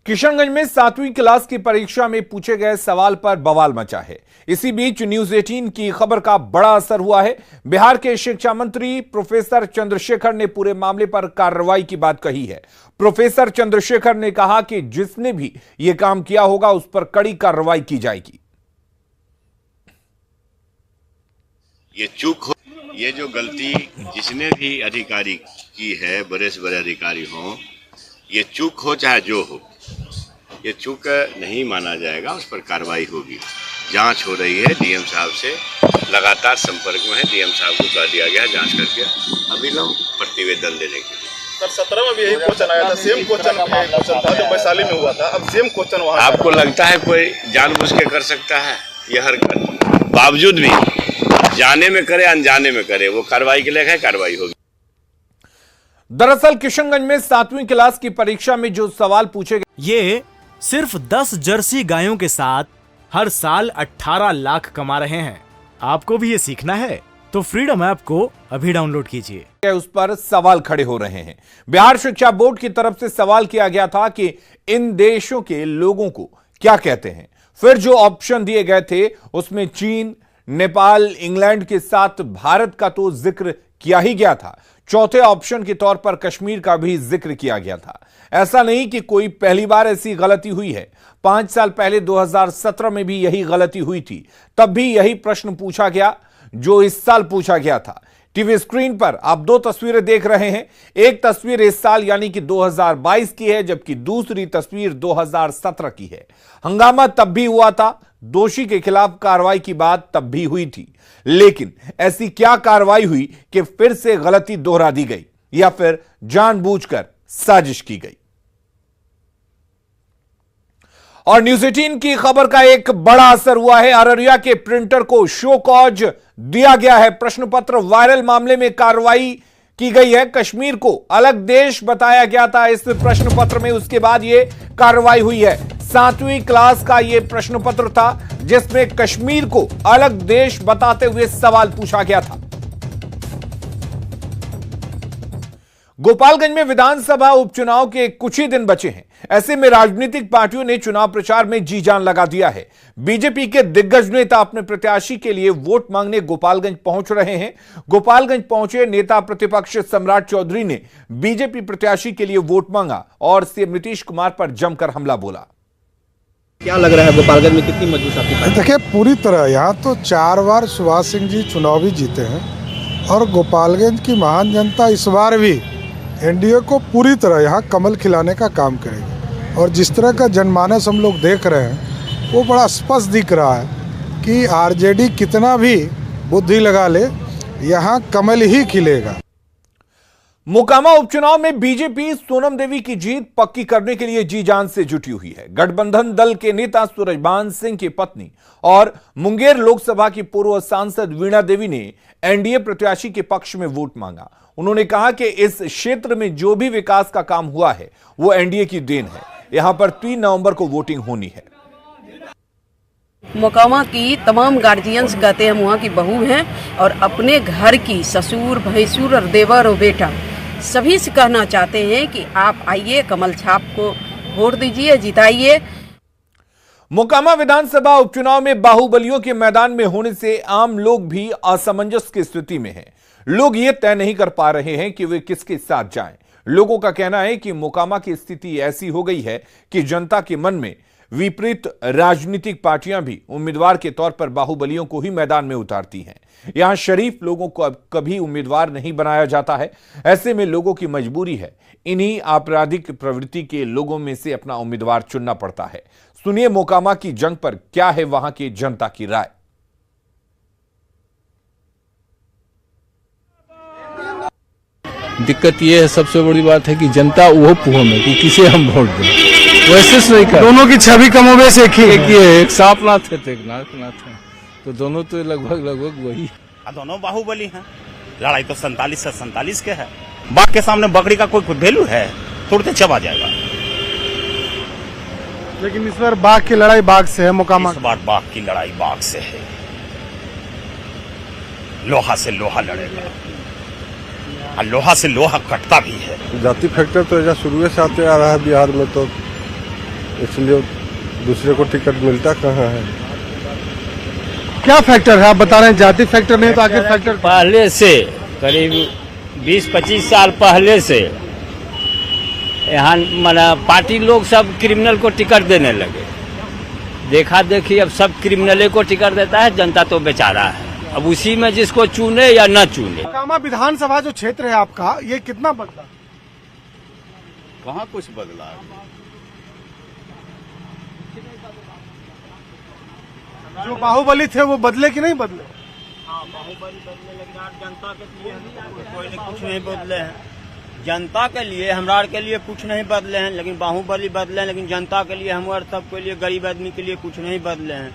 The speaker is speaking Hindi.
किशनगंज में 7वीं क्लास की परीक्षा में पूछे गए सवाल पर बवाल मचा है। इसी बीच न्यूज 18 की खबर का बड़ा असर हुआ है। बिहार के शिक्षा मंत्री प्रोफेसर चंद्रशेखर ने पूरे मामले पर कार्रवाई की बात कही है। प्रोफेसर चंद्रशेखर ने कहा कि जिसने भी यह काम किया होगा उस पर कड़ी कार्रवाई की जाएगी। ये जो गलती जिसने भी अधिकारी की है, बड़े से बड़े अधिकारी हों, ये चूक हो चाहे जो हो, ये चूक नहीं माना जाएगा, उस पर कार्रवाई होगी। जांच हो रही है, डीएम साहब से लगातार संपर्क में है। डीएम साहब को कह दिया गया जांच करके अविलंब प्रतिवेदन देने के लिए। सर 17 में भी यही क्वेश्चन आया था, सेम क्वेश्चन था जो वैशाली में हुआ था, अब सेम क्वेश्चन वहां। आपको लगता है कोई जानबूझ के कर सकता है यह हरकत? बावजूद भी जाने में करे अनजाने में करे, वो कार्रवाई के लिए है, कार्रवाई होगी। दरअसल किशनगंज में 7वीं क्लास की परीक्षा में जो सवाल पूछे गए, ये सिर्फ 10 जर्सी गायों के साथ हर साल 18 लाख कमा रहे हैं। आपको भी ये सीखना है तो फ्रीडम ऐप को अभी डाउनलोड कीजिए। उस पर सवाल खड़े हो रहे हैं। बिहार शिक्षा बोर्ड की तरफ से सवाल किया गया था कि इन देशों के लोगों को क्या कहते हैं। फिर जो ऑप्शन दिए गए थे उसमें चीन, नेपाल, इंग्लैंड के साथ भारत का तो जिक्र किया ही गया था। चौथे ऑप्शन के तौर पर कश्मीर का भी जिक्र किया गया था। ऐसा नहीं कि कोई पहली बार ऐसी गलती हुई है। 5 साल पहले 2017 में भी यही गलती हुई थी। तब भी यही प्रश्न पूछा गया जो इस साल पूछा गया था। टीवी स्क्रीन पर आप 2 तस्वीरें देख रहे हैं। एक तस्वीर इस साल यानी कि 2022 की है, जबकि दूसरी तस्वीर 2017 की है। हंगामा तब भी हुआ था, दोषी के खिलाफ कार्रवाई की बात तब भी हुई थी। लेकिन ऐसी क्या कार्रवाई हुई कि फिर से गलती दोहरा दी गई या फिर जानबूझकर साजिश की गई? और न्यूज 18 की खबर का एक बड़ा असर हुआ है। अररिया के प्रिंटर को शो कॉज दिया गया है। प्रश्न पत्र वायरल मामले में कार्रवाई की गई है। कश्मीर को अलग देश बताया गया था इस प्रश्न पत्र में, उसके बाद यह कार्रवाई हुई है। 7वीं क्लास का यह प्रश्न पत्र था जिसमें कश्मीर को अलग देश बताते हुए सवाल पूछा गया था। गोपालगंज में विधानसभा उपचुनाव के कुछ ही दिन बचे हैं। ऐसे में राजनीतिक पार्टियों ने चुनाव प्रचार में जी जान लगा दिया है। बीजेपी के दिग्गज नेता अपने प्रत्याशी के लिए वोट मांगने गोपालगंज पहुंच रहे हैं। गोपालगंज पहुंचे नेता प्रतिपक्ष सम्राट चौधरी ने बीजेपी प्रत्याशी के लिए वोट मांगा और सीएम नीतीश कुमार पर जमकर हमला बोला। क्या लग रहा है गोपालगंज में कितनी मजबूत आपकी? देखिए, पूरी तरह यहाँ तो 4 बार सुभाष सिंह जी चुनाव भी जीते हैं और गोपालगंज की महान जनता इस बार भी एनडीए को पूरी तरह यहाँ कमल खिलाने का काम करेगी। और जिस तरह का जनमानस हम लोग देख रहे हैं वो बड़ा स्पष्ट दिख रहा है कि आरजेडी कितना भी बुद्धि लगा ले, यहाँ कमल ही खिलेगा। मोकामा उपचुनाव में बीजेपी सोनम देवी की जीत पक्की करने के लिए जी जान से जुटी हुई है। गठबंधन दल के नेता सूरजभान सिंह की पत्नी और मुंगेर लोकसभा की पूर्व सांसद वीणा देवी ने एनडीए प्रत्याशी के पक्ष में वोट मांगा। उन्होंने कहा कि इस क्षेत्र में जो भी विकास का काम हुआ है वो एनडीए की देन है। यहां पर 3 नवंबर को वोटिंग होनी है। मोकामा की तमाम गार्जियंस कहते हैं हम वहाँ की बहू हैं और अपने घर की ससुर, भैंसुर और देवर और बेटा सभी से कहना चाहते हैं कि आप आइए, कमल छाप को वोट दीजिए, जिताइए। मोकामा विधानसभा उपचुनाव में बाहुबलियों के मैदान में होने से आम लोग भी असमंजस की स्थिति में हैं। लोग ये तय नहीं कर पा रहे हैं कि वे किसके साथ जाएं। लोगों का कहना है कि मोकामा की स्थिति ऐसी हो गई है कि जनता के मन में विपरीत राजनीतिक पार्टियां भी उम्मीदवार के तौर पर बाहुबलियों को ही मैदान में उतारती हैं। यहां शरीफ लोगों को अब कभी उम्मीदवार नहीं बनाया जाता है। ऐसे में लोगों की मजबूरी है, इन्हीं आपराधिक प्रवृत्ति के लोगों में से अपना उम्मीदवार चुनना पड़ता है। सुनिए मोकामा की जंग पर क्या है वहां की जनता की राय। दिक्कत ये है, सबसे बड़ी बात है कि जनता वो पुह में कि किसे हम वोट दें, वैसे से नहीं कर। दोनों की छवि कमोबेश एक ही है। एक सांपनाथ है तो एक नाथनाथ है, तो दोनों तो लगभग वही। दोनों बाहुबली हैं। लड़ाई तो 47 से 47 के है। बाघ के सामने बकरी का कोई वैल्यू है? तुरंत चबा जाएगा। लेकिन इस बार बाघ की लड़ाई बाघ से है। मोकामा इस बार बाघ की लड़ाई बाघ से है। लोहा से लोहा लड़ेगा और लोहा से लोहा कटता भी है। जाति फैक्टर तो ऐसा शुरू से आते आ रहा है बिहार में, तो इसलिए दूसरे को टिकट मिलता कहाँ है। क्या फैक्टर है आप बता रहे हैं, जाति फैक्टर नहीं तो आखिर फैक्टर? पहले से करीब 20-25 साल पहले से यहाँ माना पार्टी लोग सब क्रिमिनल को टिकट देने लगे। देखा देखी अब सब क्रिमिनल को टिकट देता है, जनता तो बेचारा है। अब उसी में जिसको चुने या न चुने। कामा विधानसभा जो क्षेत्र है आपका, ये कितना बदला? कहाँ कुछ बदला? जो बाहुबली थे वो बदले कि नहीं बदले? हाँ, बाहुबली बदले, लेकिन आज जनता के लिए कोई ने कुछ नहीं बदले हैं। जनता के लिए, हमरा के लिए कुछ नहीं बदले हैं, लेकिन बाहुबली बदले हैं, लेकिन जनता के लिए, हमारे सबके लिए, गरीब आदमी के लिए कुछ नहीं बदले हैं।